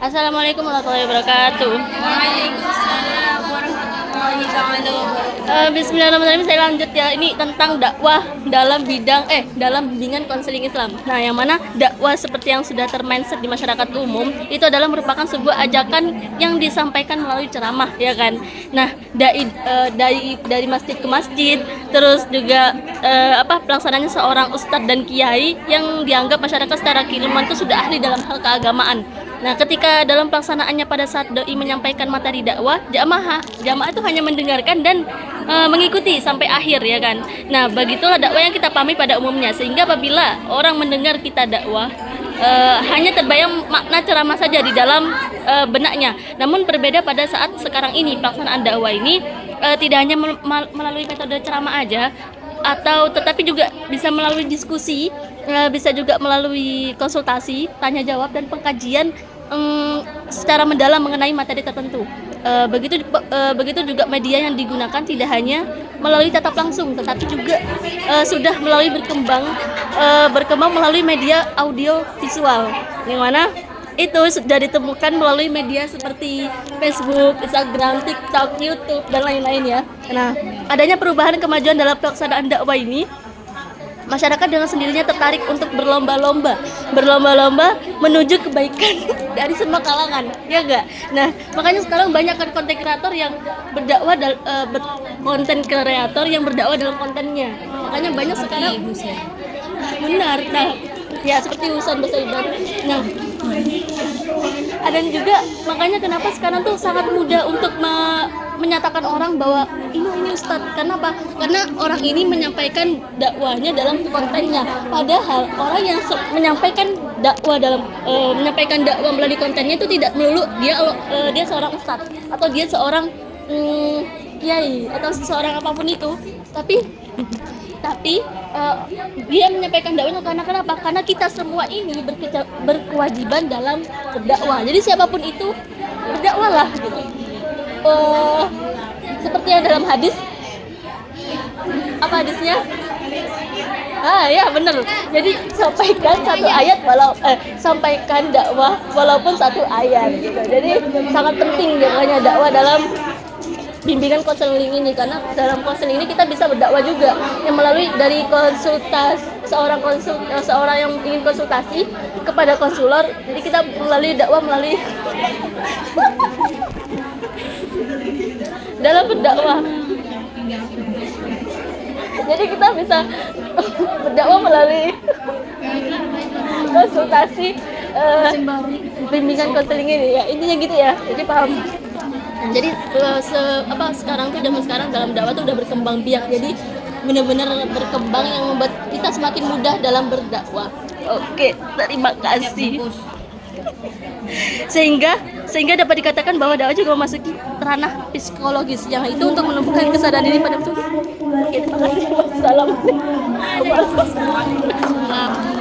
Assalamualaikum warahmatullahi wabarakatuh. Waalaikumsalam warahmatullahi wabarakatuh. Bismillahirrahmanirrahim. Saya lanjut ya. Ini tentang dakwah dalam dalam bimbingan konseling Islam. Nah, yang mana dakwah seperti yang sudah termindset di masyarakat umum itu adalah merupakan sebuah ajakan yang disampaikan melalui ceramah, ya kan. Nah, dari masjid ke masjid, terus juga pelaksananya seorang ustadz dan kiai yang dianggap masyarakat secara keilmuan itu sudah ahli dalam hal keagamaan. Nah, ketika dalam pelaksanaannya pada saat doi menyampaikan materi dakwah, jamaah itu hanya mendengarkan dan mengikuti sampai akhir, ya kan. Nah, begitulah dakwah yang kita pahami pada umumnya, sehingga apabila orang mendengar kita dakwah hanya terbayang makna ceramah saja di dalam benaknya. Namun berbeda pada saat sekarang ini pelaksanaan dakwah ini tidak hanya melalui metode ceramah aja, tetapi juga bisa melalui diskusi, bisa juga melalui konsultasi, tanya jawab dan pengkajian secara mendalam mengenai materi tertentu. Begitu juga media yang digunakan tidak hanya melalui tatap langsung, tetapi juga sudah berkembang melalui media audio visual, yang mana itu sudah ditemukan melalui media seperti Facebook, Instagram, TikTok, YouTube, dan lain-lain ya. Nah, adanya perubahan kemajuan dalam pelaksanaan dakwah ini, masyarakat dengan sendirinya tertarik untuk berlomba-lomba menuju kebaikan dari semua kalangan, ya enggak? Nah, makanya sekarang banyak kan konten kreator yang berdakwah dalam kontennya. Makanya banyak sekarang benar. Nah, ya seperti Husan Basaiban. Nah, dan juga makanya kenapa sekarang tuh sangat mudah untuk menyatakan orang bahwa ini Ustadz. Kenapa? Karena orang ini menyampaikan dakwahnya dalam kontennya. Padahal orang yang menyampaikan dakwah melalui kontennya itu tidak melulu dia seorang Ustadz atau dia seorang kiai atau seseorang apapun itu. Tapi dia menyampaikan dakwahnya karena kenapa? Karena kita semua ini berkewajiban dalam berdakwah. Jadi siapapun itu berdakwahlah gitu. Seperti yang dalam hadis, apa hadisnya? Ya benar. Jadi sampaikan dakwah walaupun satu ayat gitu. Jadi sangat penting makanya dakwah dalam bimbingan konseling ini, karena dalam konseling ini kita bisa berdakwah juga yang melalui dari seorang yang ingin konsultasi kepada konselor. Jadi kita melalui dakwah dalam berdakwah. Jadi kita bisa berdakwah melalui konsultasi bimbingan konseling ini ya. Intinya gitu ya. Jadi paham. Jadi sekarang dalam dakwah tuh udah berkembang biak. Jadi benar-benar berkembang yang membuat kita semakin mudah dalam berdakwah. Oke, terima kasih. Sehingga dapat dikatakan bahwa dakwah juga memasuki ranah psikologis, yang itu untuk menumbuhkan kesadaran diri pada betul. Oke, terima kasih. Wassalamualaikum warahmatullahi wabarakatuh.